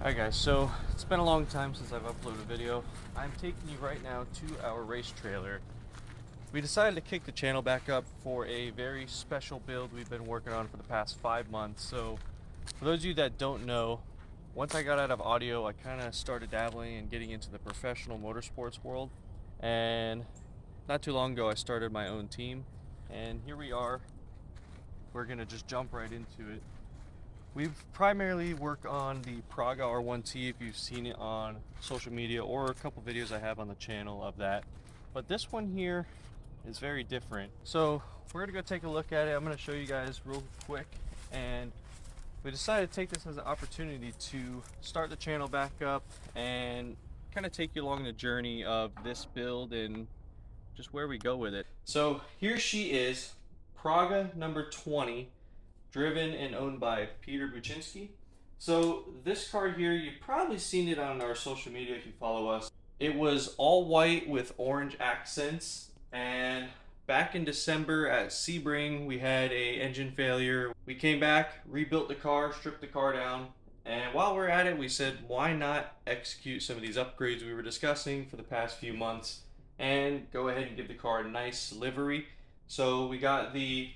Alright guys, so it's been a long time since I've uploaded a video. I'm taking you right now to our race trailer. We decided to kick the channel back up for a very special build we've been working on for the past 5 months. So for those of you that don't know, once I got out of audio, I kind of started dabbling and getting into the professional motorsports world. And not too long ago I started my own team, and here we are. We're gonna just jump right into it. We've primarily worked on the Praga R1T, if you've seen it on social media, or a couple videos I have on the channel of that. But this one here is very different. So we're gonna go take a look at it. I'm gonna show you guys real quick. And we decided to take this as an opportunity to start the channel back up and kind of take you along the journey of this build and just where we go with it. So here she is, Praga number 20. Driven and owned by Peter Buczynski. So this car here, you've probably seen it on our social media if you follow us. It was all white with orange accents, and back in December at Sebring we had a engine failure. We came back, rebuilt the car, stripped the car down, and while we're at it we said why not execute some of these upgrades we were discussing for the past few months and go ahead and give the car a nice livery. So we got the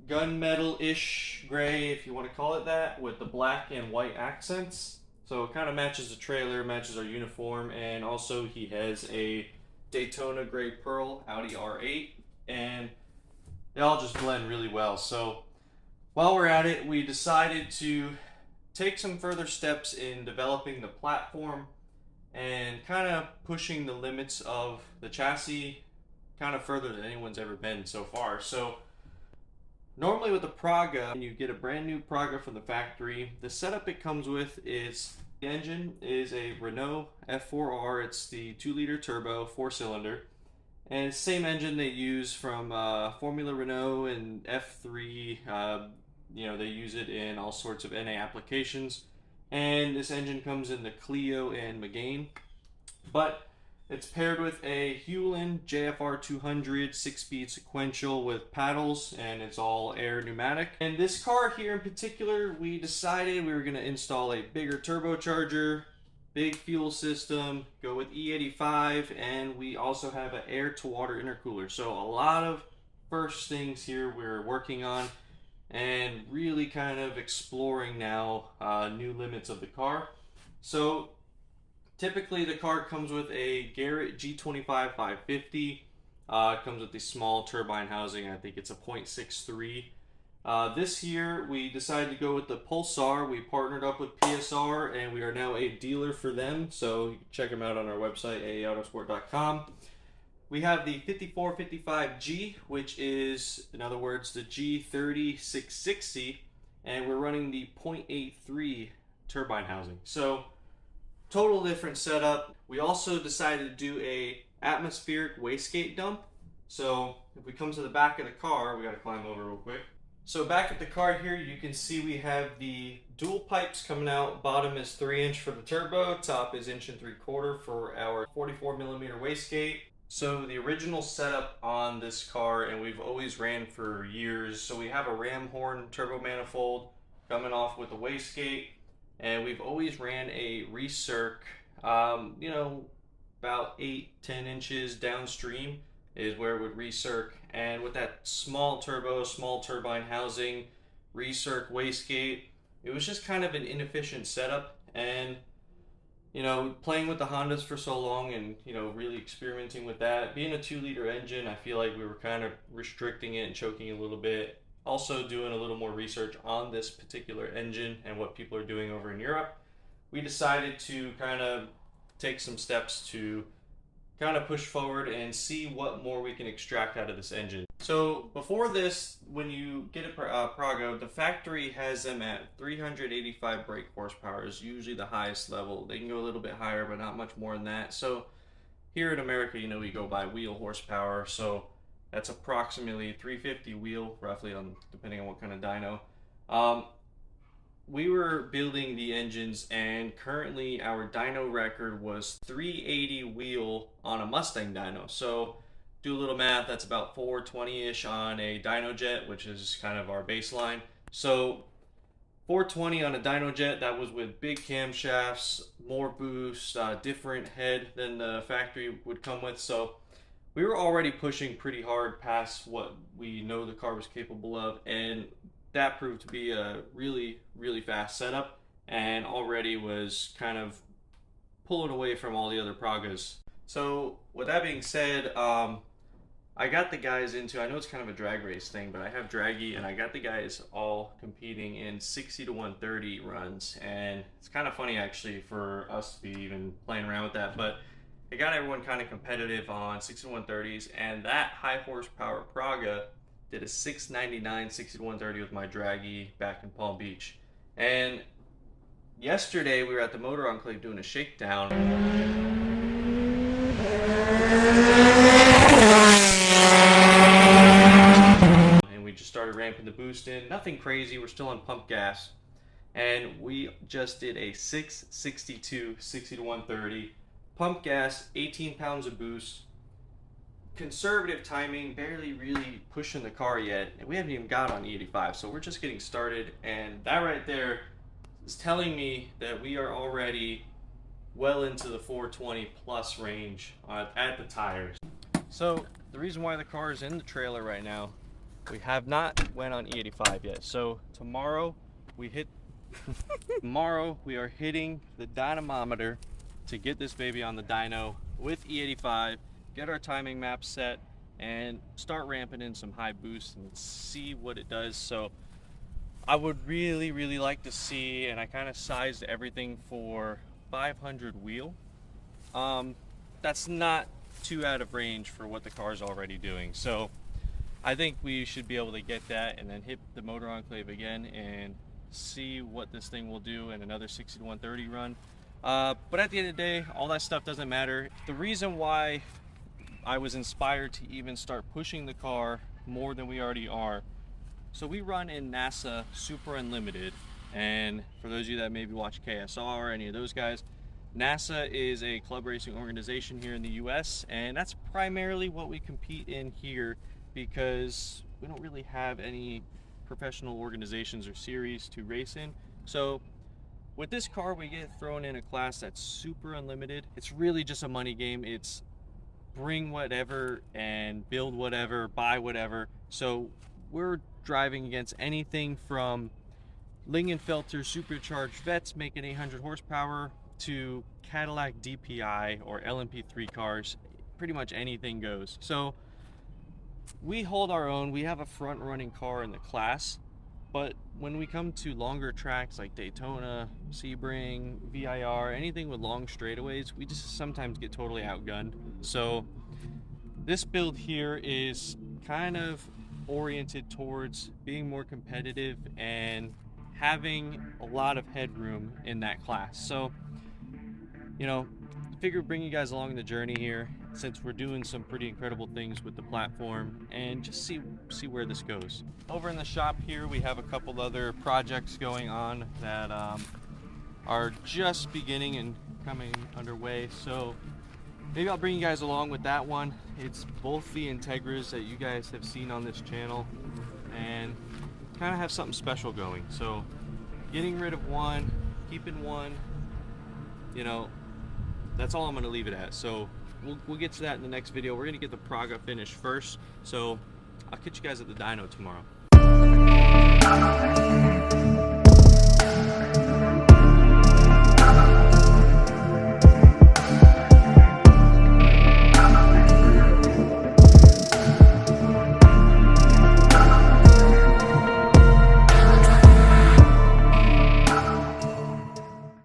gunmetal-ish gray, if you want to call it that, with the black and white accents. So it kind of matches the trailer, matches our uniform, and also he has a Daytona gray pearl Audi R8, and they all just blend really well. So while we're at it, we decided to take some further steps in developing the platform and kind of pushing the limits of the chassis kind of further than anyone's ever been so far. So normally with the Praga, when you get a brand new Praga from the factory, the setup it comes with is the engine is a Renault F4R. It's the 2-liter turbo, 4-cylinder. And it's the same engine they use from Formula Renault and F3. They use it in all sorts of NA applications. And this engine comes in the Clio and Megane. But it's paired with a Hewlin JFR 200 6-speed sequential with paddles, and it's all air pneumatic. And this car here in particular, we decided we were going to install a bigger turbocharger, big fuel system, go with E85, and we also have an air-to-water intercooler. So a lot of first things here we're working on and really kind of exploring now new limits of the car. So typically the car comes with a Garrett G25 550. It comes with the small turbine housing. I think it's a 0.63. This year we decided to go with the Pulsar. We partnered up with PSR and we are now a dealer for them. So you can check them out on our website, aaautosport.com. We have the 5455G, which is, in other words, the G30 660. And we're running the 0.83 turbine housing. So total different setup. We also decided to do a atmospheric wastegate dump. So if we come to the back of the car, we got to climb over real quick. So back at the car here, you can see we have the dual pipes coming out. Bottom is 3-inch for the turbo, top is 1 3/4 for our 44mm wastegate. So the original setup on this car, and we've always ran for years, so we have a ram horn turbo manifold coming off with a wastegate. And we've always ran a recirc, about 8-10 inches downstream is where it would recirc. And with that small turbo, small turbine housing, recirc wastegate, it was just kind of an inefficient setup. And, playing with the Hondas for so long and, really experimenting with that, being a 2-liter engine, I feel like we were kind of restricting it and choking a little bit. Also doing a little more research on this particular engine and what people are doing over in Europe, we decided to kind of take some steps to kind of push forward and see what more we can extract out of this engine. So before this, when you get a Praga, the factory has them at 385 brake horsepower is usually the highest level. They can go a little bit higher, but not much more than that. So here in America, we go by wheel horsepower. So that's approximately 350 wheel, roughly, depending on what kind of dyno. We were building the engines, and currently our dyno record was 380 wheel on a Mustang dyno. So do a little math, that's about 420-ish on a dyno jet, which is kind of our baseline. So 420 on a dyno jet that was with big camshafts, more boost, different head than the factory would come with. So we were already pushing pretty hard past what we know the car was capable of, and that proved to be a really, really fast setup, and already was kind of pulling away from all the other Pragas. So with that being said, I got the guys into, I know it's kind of a drag race thing, but I have Draggy, and I got the guys all competing in 60 to 130 runs, and it's kind of funny actually for us to be even playing around with that, but I got everyone kind of competitive on 60 to 130s, and that high horsepower Praga did a 699 60 to 130 with my Draggy back in Palm Beach. And yesterday we were at the Motor Enclave doing a shakedown. And we just started ramping the boost in. Nothing crazy, we're still on pump gas. And we just did a 662 60 to 130. Pump gas, 18 pounds of boost. Conservative timing, barely really pushing the car yet, and we haven't even got on E85, so we're just getting started, and that right there is telling me that we are already well into the 420 plus range at the tires. So the reason why the car is in the trailer right now, we have not went on E85 yet. So tomorrow we are hitting the dynamometer to get this baby on the dyno with E85, get our timing map set, and start ramping in some high boost and see what it does. So I would really, really like to see, and I kind of sized everything for 500 wheel. That's not too out of range for what the car's already doing. So I think we should be able to get that and then hit the Motor Enclave again and see what this thing will do in another 60 to 130 run. But at the end of the day, all that stuff doesn't matter. The reason why I was inspired to even start pushing the car more than we already are, so we run in NASA Super Unlimited, and for those of you that maybe watch KSR or any of those guys, NASA is a club racing organization here in the US, and that's primarily what we compete in here because we don't really have any professional organizations or series to race in. So with this car, we get thrown in a class that's super unlimited. It's really just a money game. It's bring whatever and build whatever, buy whatever. So we're driving against anything from Lingenfelter supercharged Vets making 800 horsepower to Cadillac DPI or LMP3 cars. Pretty much anything goes. So we hold our own. We have a front running car in the class. But when we come to longer tracks like Daytona, Sebring, VIR, anything with long straightaways, we just sometimes get totally outgunned. So this build here is kind of oriented towards being more competitive and having a lot of headroom in that class. So, you know, figure bring you guys along the journey here, since we're doing some pretty incredible things with the platform, and just see where this goes. Over in the shop here, we have a couple other projects going on that are just beginning and coming underway. So maybe I'll bring you guys along with that one. It's both the Integras that you guys have seen on this channel, and kind of have something special going. So getting rid of one, keeping one, you know, that's all I'm going to leave it at. So we'll get to that in the next video. We're going to get the Praga finished first. So I'll catch you guys at the dyno tomorrow.